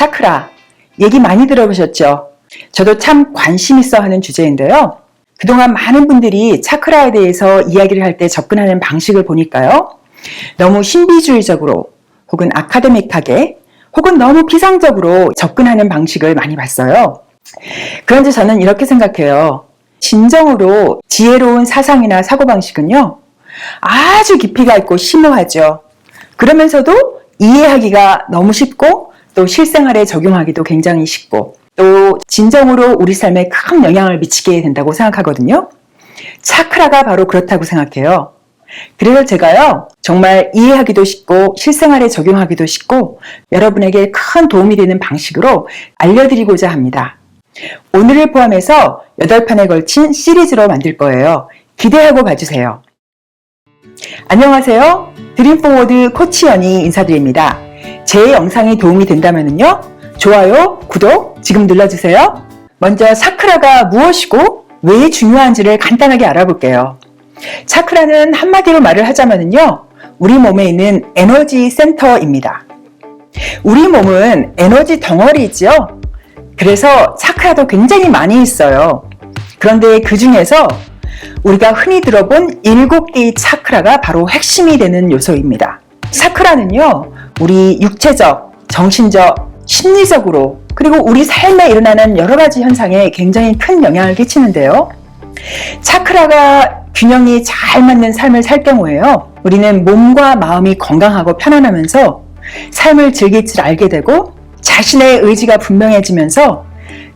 차크라, 얘기 많이 들어보셨죠? 저도 참 관심 있어 하는 주제인데요. 그동안 많은 분들이 차크라에 대해서 이야기를 할 때 접근하는 방식을 보니까요. 너무 신비주의적으로 혹은 아카데믹하게 혹은 너무 피상적으로 접근하는 방식을 많이 봤어요. 그런데 저는 이렇게 생각해요. 진정으로 지혜로운 사상이나 사고방식은요. 아주 깊이가 있고 심오하죠. 그러면서도 이해하기가 너무 쉽고 또 실생활에 적용하기도 굉장히 쉽고 또 진정으로 우리 삶에 큰 영향을 미치게 된다고 생각하거든요. 차크라가 바로 그렇다고 생각해요. 그래서 제가요, 정말 이해하기도 쉽고 실생활에 적용하기도 쉽고 여러분에게 큰 도움이 되는 방식으로 알려드리고자 합니다. 오늘을 포함해서 8편에 걸친 시리즈로 만들 거예요. 기대하고 봐주세요. 안녕하세요. 드림포워드 코치 연희 인사드립니다. 제 영상이 도움이 된다면요, 좋아요, 구독 지금 눌러주세요. 먼저 차크라가 무엇이고 왜 중요한지를 간단하게 알아볼게요. 차크라는 한마디로 말을 하자면요, 우리 몸에 있는 에너지 센터입니다. 우리 몸은 에너지 덩어리죠. 그래서 차크라도 굉장히 많이 있어요. 그런데 그 중에서 우리가 흔히 들어본 7개의 차크라가 바로 핵심이 되는 요소입니다. 차크라는요, 우리 육체적, 정신적, 심리적으로 그리고 우리 삶에 일어나는 여러 가지 현상에 굉장히 큰 영향을 끼치는데요. 차크라가 균형이 잘 맞는 삶을 살 경우에요, 우리는 몸과 마음이 건강하고 편안하면서 삶을 즐길 줄 알게 되고 자신의 의지가 분명해지면서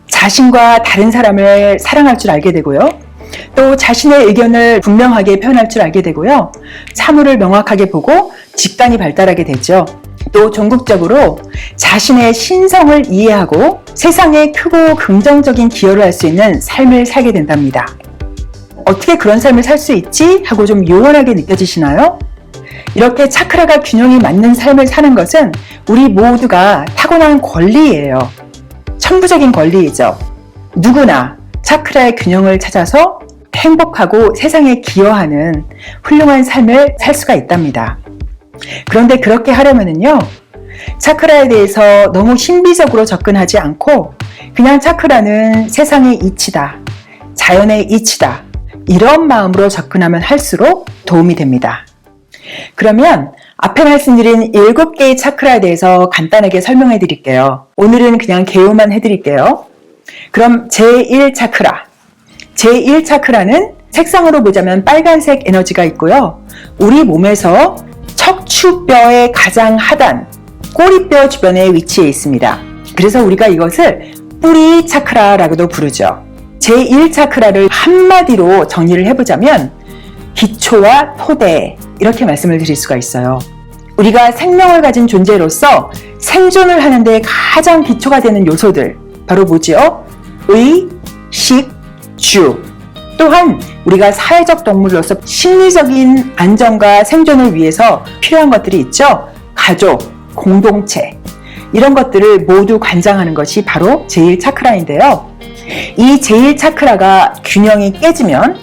자신과 다른 사람을 사랑할 줄 알게 되고요. 또 자신의 의견을 분명하게 표현할 줄 알게 되고요. 사물을 명확하게 보고 직관이 발달하게 되죠. 또 전국적으로 자신의 신성을 이해하고 세상에 크고 긍정적인 기여를 할 수 있는 삶을 살게 된답니다. 어떻게 그런 삶을 살 수 있지? 하고 좀 요원하게 느껴지시나요? 이렇게 차크라가 균형이 맞는 삶을 사는 것은 우리 모두가 타고난 권리예요. 천부적인 권리이죠. 누구나 차크라의 균형을 찾아서 행복하고 세상에 기여하는 훌륭한 삶을 살 수가 있답니다. 그런데 그렇게 하려면요, 차크라에 대해서 너무 신비적으로 접근하지 않고 그냥 차크라는 세상의 이치다, 자연의 이치다, 이런 마음으로 접근하면 할수록 도움이 됩니다. 그러면 앞에 말씀드린 7개의 차크라에 대해서 간단하게 설명해 드릴게요. 오늘은 그냥 개요만 해드릴게요. 그럼 제1 차크라. 제1 차크라는 색상으로 보자면 빨간색 에너지가 있고요. 우리 몸에서 척추뼈의 가장 하단, 꼬리뼈 주변에 위치해 있습니다. 그래서 우리가 이것을 뿌리 차크라라고도 부르죠. 제1 차크라를 한마디로 정리를 해보자면 기초와 토대, 이렇게 말씀을 드릴 수가 있어요. 우리가 생명을 가진 존재로서 생존을 하는데 가장 기초가 되는 요소들, 바로 뭐지요? 의, 식, 주. 또한 우리가 사회적 동물로서 심리적인 안정과 생존을 위해서 필요한 것들이 있죠. 가족, 공동체, 이런 것들을 모두 관장하는 것이 바로 제1 차크라인데요. 이 제1 차크라가 균형이 깨지면,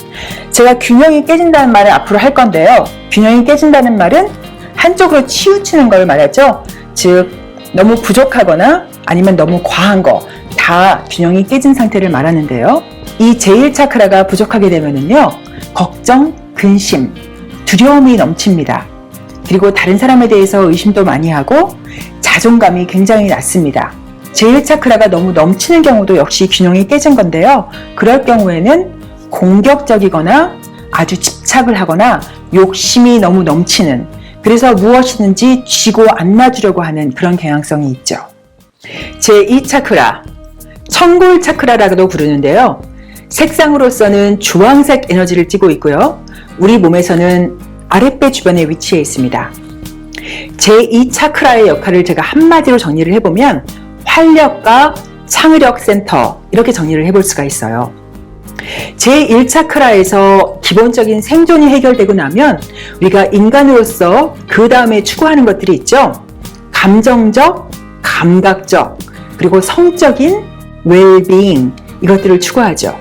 제가 균형이 깨진다는 말을 앞으로 할 건데요. 균형이 깨진다는 말은 한쪽으로 치우치는 걸 말하죠. 즉 너무 부족하거나 아니면 너무 과한 거, 다 균형이 깨진 상태를 말하는데요. 이 제1 차크라가 부족하게 되면은요, 걱정, 근심, 두려움이 넘칩니다. 그리고 다른 사람에 대해서 의심도 많이 하고 자존감이 굉장히 낮습니다. 제1 차크라가 너무 넘치는 경우도 역시 균형이 깨진 건데요. 그럴 경우에는 공격적이거나 아주 집착을 하거나 욕심이 너무 넘치는, 그래서 무엇이든지 쥐고 안 놔주려고 하는 그런 경향성이 있죠. 제2 차크라, 천골 차크라라고도 부르는데요. 색상으로서는 주황색 에너지를 띠고 있고요. 우리 몸에서는 아랫배 주변에 위치해 있습니다. 제2 차크라의 역할을 제가 한마디로 정리를 해보면 활력과 창의력 센터, 이렇게 정리를 해볼 수가 있어요. 제1 차크라에서 기본적인 생존이 해결되고 나면 우리가 인간으로서 그 다음에 추구하는 것들이 있죠. 감정적, 감각적, 그리고 성적인 웰빙, 이것들을 추구하죠.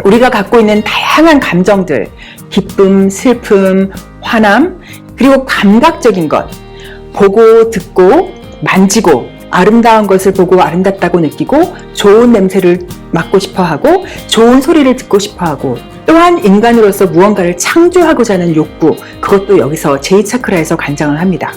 우리가 갖고 있는 다양한 감정들, 기쁨, 슬픔, 화남, 그리고 감각적인 것, 보고, 듣고, 만지고, 아름다운 것을 보고 아름답다고 느끼고 좋은 냄새를 맡고 싶어하고 좋은 소리를 듣고 싶어하고 또한 인간으로서 무언가를 창조하고자 하는 욕구, 그것도 여기서 제2차크라에서 관장을 합니다.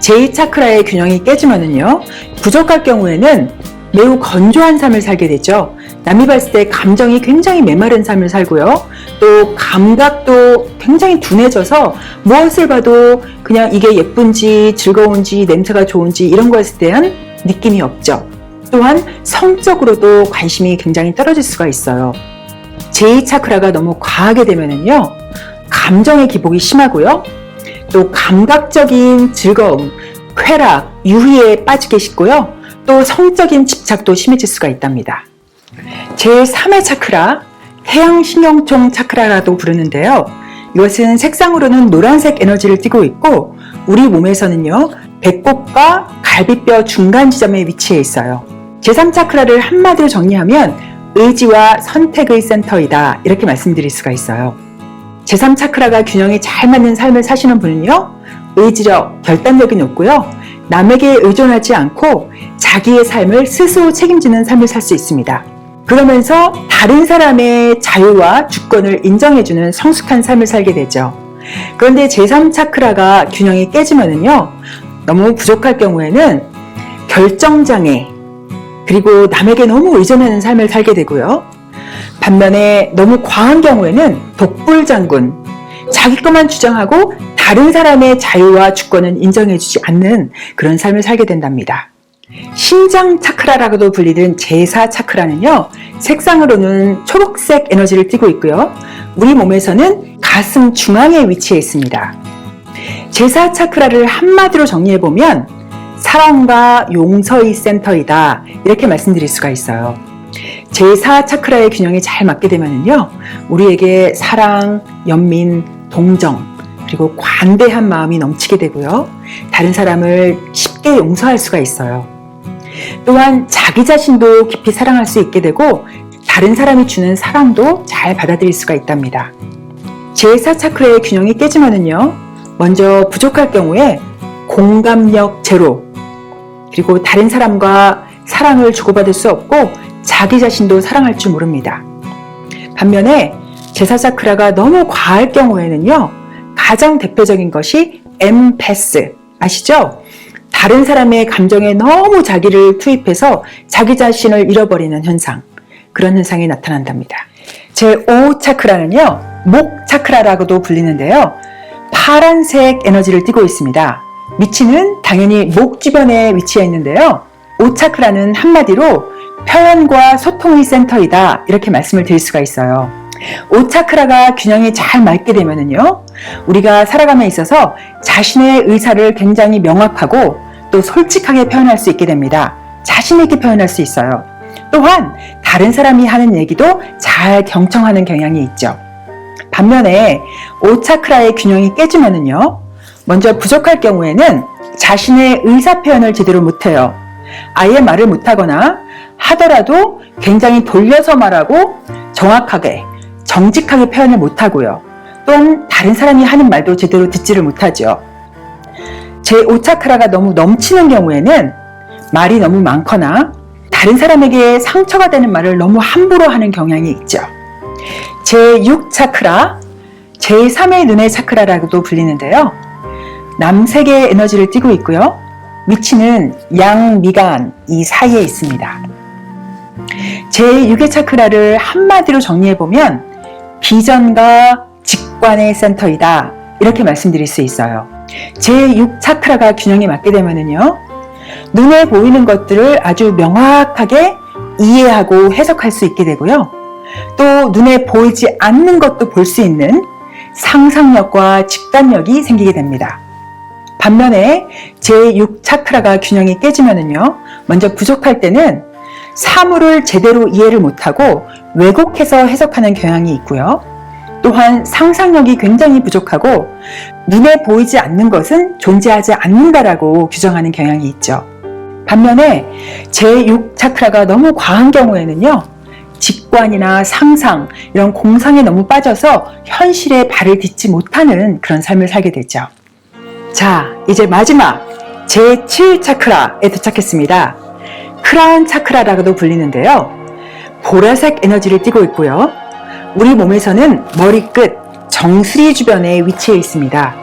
제2차크라의 균형이 깨지면은요, 부족할 경우에는 매우 건조한 삶을 살게 되죠. 남이 봤을 때 감정이 굉장히 메마른 삶을 살고요. 또 감각도 굉장히 둔해져서 무엇을 봐도 그냥 이게 예쁜지 즐거운지 냄새가 좋은지 이런 것에 대한 느낌이 없죠. 또한 성적으로도 관심이 굉장히 떨어질 수가 있어요. 제2차크라가 너무 과하게 되면은요, 감정의 기복이 심하고요. 또 감각적인 즐거움, 쾌락, 유희에 빠지게 쉽고요. 또 성적인 집착도 심해질 수가 있답니다. 제3의 차크라, 태양신경총 차크라라도 부르는데요. 이것은 색상으로는 노란색 에너지를 띠고 있고 우리 몸에서는요, 배꼽과 갈비뼈 중간 지점에 위치해 있어요. 제3차크라를 한마디로 정리하면 의지와 선택의 센터이다, 이렇게 말씀드릴 수가 있어요. 제3차크라가 균형이 잘 맞는 삶을 사시는 분은요, 의지력, 결단력이 높고요, 남에게 의존하지 않고 자기의 삶을 스스로 책임지는 삶을 살 수 있습니다. 그러면서 다른 사람의 자유와 주권을 인정해주는 성숙한 삶을 살게 되죠. 그런데 제3차크라가 균형이 깨지면은요, 너무 부족할 경우에는 결정장애, 그리고 남에게 너무 의존하는 삶을 살게 되고요. 반면에 너무 과한 경우에는 독불장군, 자기 것만 주장하고 다른 사람의 자유와 주권은 인정해주지 않는 그런 삶을 살게 된답니다. 신장 차크라라고도 불리는 제4차크라는요, 색상으로는 초록색 에너지를 띠고 있고요. 우리 몸에서는 가슴 중앙에 위치해 있습니다. 제4차크라를 한마디로 정리해보면 사랑과 용서의 센터이다, 이렇게 말씀드릴 수가 있어요. 제4차크라의 균형이 잘 맞게 되면요, 우리에게 사랑, 연민, 동정, 그리고 관대한 마음이 넘치게 되고요. 다른 사람을 쉽게 용서할 수가 있어요. 또한 자기 자신도 깊이 사랑할 수 있게 되고 다른 사람이 주는 사랑도 잘 받아들일 수가 있답니다. 제4차크라의 균형이 깨지면은요, 먼저 부족할 경우에 공감력 제로, 그리고 다른 사람과 사랑을 주고받을 수 없고 자기 자신도 사랑할 줄 모릅니다. 반면에 제4차크라가 너무 과할 경우에는요, 가장 대표적인 것이 엠패스, 아시죠? 다른 사람의 감정에 너무 자기를 투입해서 자기 자신을 잃어버리는 현상, 그런 현상이 나타난답니다. 제5차크라는요, 목 차크라라고도 불리는데요, 파란색 에너지를 띠고 있습니다. 위치는 당연히 목 주변에 위치해 있는데요, 5차크라는 한마디로 표현과 소통의 센터이다, 이렇게 말씀을 드릴 수가 있어요. 5차크라가 균형이 잘 맞게 되면은요, 우리가 살아감에 있어서 자신의 의사를 굉장히 명확하고 또 솔직하게 표현할 수 있게 됩니다. 자신 있게 표현할 수 있어요. 또한 다른 사람이 하는 얘기도 잘 경청하는 경향이 있죠. 반면에 5차크라의 균형이 깨지면은요, 먼저 부족할 경우에는 자신의 의사 표현을 제대로 못해요. 아예 말을 못하거나 하더라도 굉장히 돌려서 말하고 정확하게, 정직하게 표현을 못하고요. 또한 다른 사람이 하는 말도 제대로 듣지를 못하죠. 제5차크라가 너무 넘치는 경우에는 말이 너무 많거나 다른 사람에게 상처가 되는 말을 너무 함부로 하는 경향이 있죠. 제6차크라, 제3의 눈의 차크라라고도 불리는데요, 남색의 에너지를 띠고 있고요. 위치는 양미간 이 사이에 있습니다. 제6의 차크라를 한마디로 정리해보면 비전과 직관의 센터이다, 이렇게 말씀드릴 수 있어요. 제6차크라가 균형이 맞게 되면은요, 눈에 보이는 것들을 아주 명확하게 이해하고 해석할 수 있게 되고요. 또 눈에 보이지 않는 것도 볼 수 있는 상상력과 직관력이 생기게 됩니다. 반면에 제6차크라가 균형이 깨지면은요, 먼저 부족할 때는 사물을 제대로 이해를 못하고 왜곡해서 해석하는 경향이 있고요. 또한 상상력이 굉장히 부족하고 눈에 보이지 않는 것은 존재하지 않는다라고 규정하는 경향이 있죠. 반면에 제6차크라가 너무 과한 경우에는요, 직관이나 상상, 이런 공상에 너무 빠져서 현실에 발을 딛지 못하는 그런 삶을 살게 되죠. 자, 이제 마지막 제7차크라에 도착했습니다. 크라운 차크라라고도 불리는데요. 보라색 에너지를 띠고 있고요. 우리 몸에서는 머리끝, 정수리 주변에 위치해 있습니다.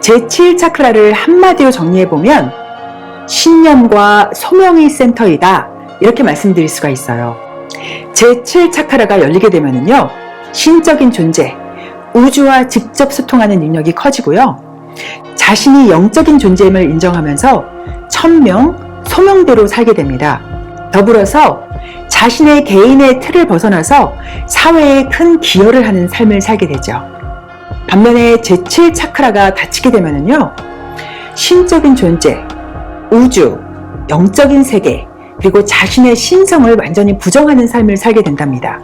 제7 차크라를 한마디로 정리해보면 신념과 소명의 센터이다, 이렇게 말씀드릴 수가 있어요. 제7 차크라가 열리게 되면요, 신적인 존재, 우주와 직접 소통하는 능력이 커지고요. 자신이 영적인 존재임을 인정하면서 천명, 소명대로 살게 됩니다. 더불어서 자신의 개인의 틀을 벗어나서 사회에 큰 기여를 하는 삶을 살게 되죠. 반면에 제7 차크라가 닫히게 되면요, 신적인 존재, 우주, 영적인 세계, 그리고 자신의 신성을 완전히 부정하는 삶을 살게 된답니다.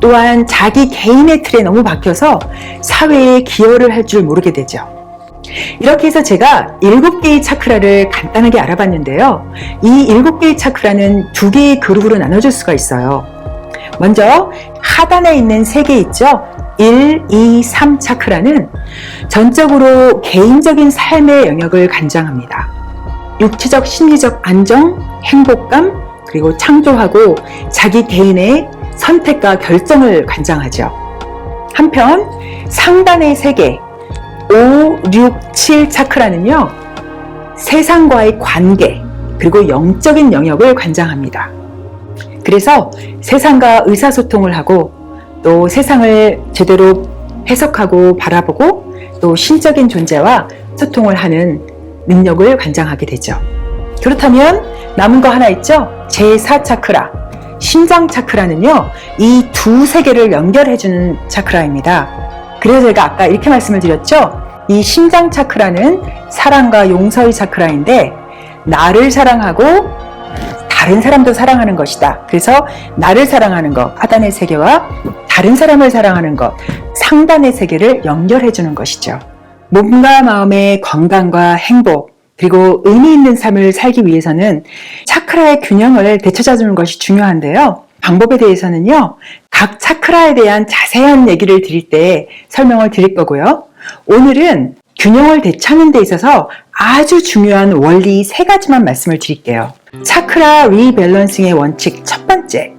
또한 자기 개인의 틀에 너무 박혀서 사회에 기여를 할 줄 모르게 되죠. 이렇게 해서 제가 7개의 차크라를 간단하게 알아봤는데요. 이 7개의 차크라는 2개의 그룹으로 나눠줄 수가 있어요. 먼저 하단에 있는 3개 있죠. 1, 2, 3 차크라는 전적으로 개인적인 삶의 영역을 관장합니다. 육체적, 심리적 안정, 행복감, 그리고 창조하고 자기 개인의 선택과 결정을 관장하죠. 한편 상단의 3개 5, 6, 7 차크라는요, 세상과의 관계, 그리고 영적인 영역을 관장합니다. 그래서 세상과 의사소통을 하고 또 세상을 제대로 해석하고 바라보고 또 신적인 존재와 소통을 하는 능력을 관장하게 되죠. 그렇다면 남은 거 하나 있죠? 제4 차크라, 심장 차크라는요, 이 두 세계를 연결해주는 차크라입니다. 그래서 제가 아까 이렇게 말씀을 드렸죠? 이 심장 차크라는 사랑과 용서의 차크라인데, 나를 사랑하고 다른 사람도 사랑하는 것이다. 그래서 나를 사랑하는 것, 하단의 세계와 다른 사람을 사랑하는 것, 상단의 세계를 연결해주는 것이죠. 몸과 마음의 건강과 행복, 그리고 의미 있는 삶을 살기 위해서는 차크라의 균형을 되찾아주는 것이 중요한데요. 방법에 대해서는요, 각 차크라에 대한 자세한 얘기를 드릴 때 설명을 드릴 거고요. 오늘은 균형을 되찾는 데 있어서 아주 중요한 원리 3가지만 말씀을 드릴게요. 차크라 리밸런싱의 원칙 첫 번째,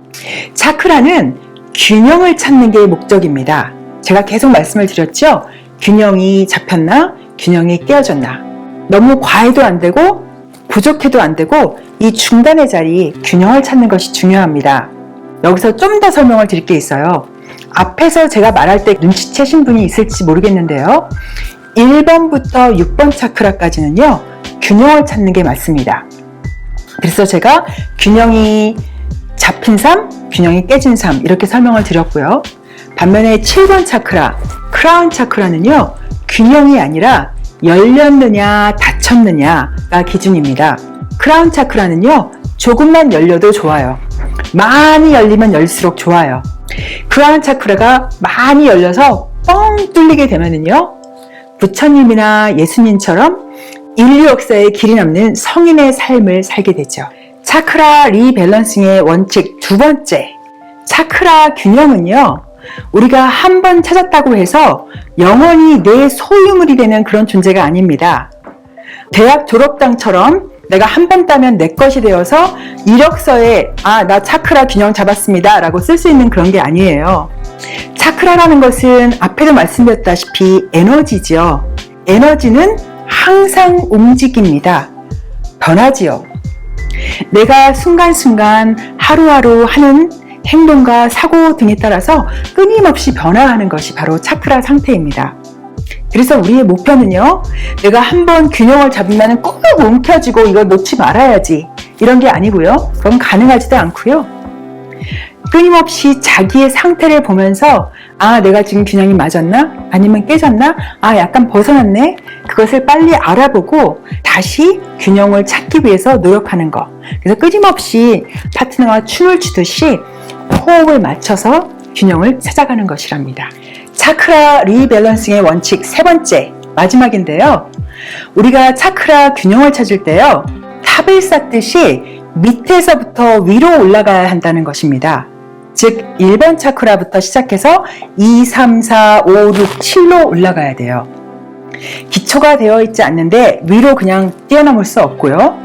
차크라는 균형을 찾는 게 목적입니다. 제가 계속 말씀을 드렸죠? 균형이 잡혔나? 균형이 깨어졌나? 너무 과해도 안 되고 부족해도 안 되고 이 중간의 자리, 균형을 찾는 것이 중요합니다. 여기서 좀 더 설명을 드릴 게 있어요. 앞에서 제가 말할 때 눈치채신 분이 있을지 모르겠는데요. 1번부터 6번 차크라까지는요, 균형을 찾는 게 맞습니다. 그래서 제가 균형이 잡힌 삶, 균형이 깨진 삶, 이렇게 설명을 드렸고요. 반면에 7번 차크라, 크라운 차크라는요, 균형이 아니라 열렸느냐 닫혔느냐가 기준입니다. 크라운 차크라는요, 조금만 열려도 좋아요. 많이 열리면 열수록 좋아요. 크라운 차크라가 많이 열려서 뻥 뚫리게 되면은요, 부처님이나 예수님처럼 인류 역사에 길이 남는 성인의 삶을 살게 되죠. 차크라 리밸런싱의 원칙 두 번째, 차크라 균형은요, 우리가 한 번 찾았다고 해서 영원히 내 소유물이 되는 그런 존재가 아닙니다. 대학 졸업장처럼 내가 한 번 따면 내 것이 되어서 이력서에 나 차크라 균형 잡았습니다 라고 쓸 수 있는 그런 게 아니에요. 차크라라는 것은 앞에도 말씀드렸다시피 에너지죠. 에너지는 항상 움직입니다. 변하지요. 내가 순간순간 하루하루 하는 행동과 사고 등에 따라서 끊임없이 변화하는 것이 바로 차크라 상태입니다. 그래서 우리의 목표는요, 내가 한번 균형을 잡으면 꼭 움켜쥐고 이걸 놓지 말아야지, 이런 게 아니고요. 그건 가능하지도 않고요. 끊임없이 자기의 상태를 보면서 내가 지금 균형이 맞았나? 아니면 깨졌나? 약간 벗어났네? 그것을 빨리 알아보고 다시 균형을 찾기 위해서 노력하는 것. 그래서 끊임없이 파트너와 춤을 추듯이 호흡을 맞춰서 균형을 찾아가는 것이랍니다. 차크라 리밸런싱의 원칙 세 번째, 마지막인데요. 우리가 차크라 균형을 찾을 때요, 탑을 쌓듯이 밑에서부터 위로 올라가야 한다는 것입니다. 즉 1번 차크라부터 시작해서 2, 3, 4, 5, 6, 7로 올라가야 돼요. 기초가 되어 있지 않는데 위로 그냥 뛰어넘을 수 없고요.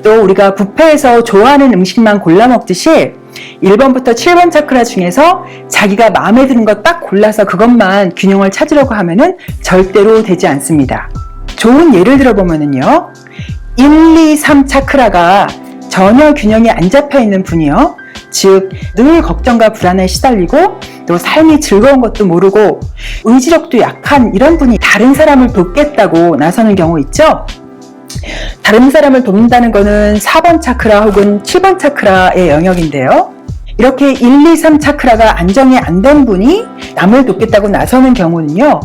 또 우리가 뷔페에서 좋아하는 음식만 골라 먹듯이 1번부터 7번 차크라 중에서 자기가 마음에 드는 것 딱 골라서 그것만 균형을 찾으려고 하면은 절대로 되지 않습니다. 좋은 예를 들어보면은요. 1, 2, 3 차크라가 전혀 균형이 안 잡혀 있는 분이요. 즉, 늘 걱정과 불안에 시달리고 또 삶이 즐거운 것도 모르고 의지력도 약한 이런 분이 다른 사람을 돕겠다고 나서는 경우 있죠. 다른 사람을 돕는다는 것은 4번 차크라 혹은 7번 차크라의 영역인데요. 이렇게 1, 2, 3 차크라가 안정이 안 된 분이 남을 돕겠다고 나서는 경우는요.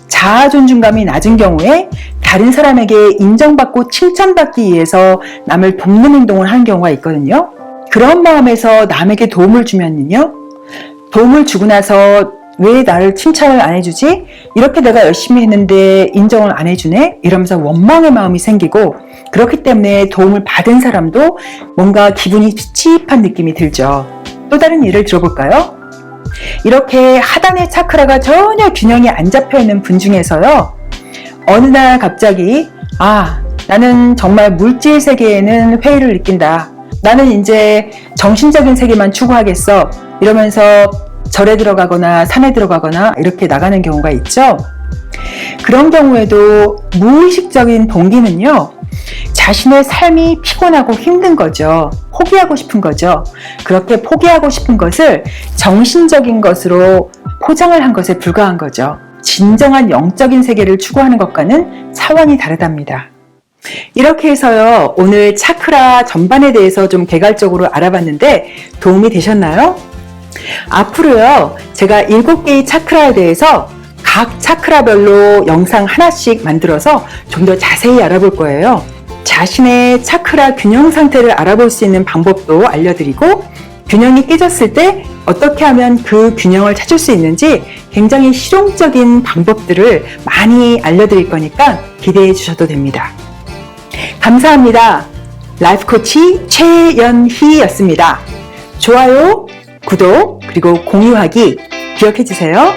자아 존중감이 낮은 경우에 다른 사람에게 인정받고 칭찬받기 위해서 남을 돕는 행동을 하는 경우가 있거든요. 그런 마음에서 남에게 도움을 주면요. 도움을 주고 나서 왜 나를 칭찬을 안 해주지? 이렇게 내가 열심히 했는데 인정을 안 해주네? 이러면서 원망의 마음이 생기고 그렇기 때문에 도움을 받은 사람도 뭔가 기분이 찝찝한 느낌이 들죠. 또 다른 예를 들어볼까요? 이렇게 하단의 차크라가 전혀 균형이 안 잡혀있는 분 중에서요. 어느 날 갑자기 나는 정말 물질 세계에는 회의를 느낀다. 나는 이제 정신적인 세계만 추구하겠어. 이러면서 절에 들어가거나 산에 들어가거나 이렇게 나가는 경우가 있죠. 그런 경우에도 무의식적인 동기는요. 자신의 삶이 피곤하고 힘든 거죠. 포기하고 싶은 거죠. 그렇게 포기하고 싶은 것을 정신적인 것으로 포장을 한 것에 불과한 거죠. 진정한 영적인 세계를 추구하는 것과는 차원이 다르답니다. 이렇게 해서요, 오늘 차크라 전반에 대해서 좀 개괄적으로 알아봤는데 도움이 되셨나요? 앞으로요, 제가 7개의 차크라에 대해서 각 차크라별로 영상 하나씩 만들어서 좀 더 자세히 알아볼 거예요. 자신의 차크라 균형 상태를 알아볼 수 있는 방법도 알려드리고 균형이 깨졌을 때 어떻게 하면 그 균형을 찾을 수 있는지 굉장히 실용적인 방법들을 많이 알려드릴 거니까 기대해 주셔도 됩니다. 감사합니다. 라이프 코치 최연희였습니다. 좋아요, 구독, 그리고 공유하기 기억해 주세요.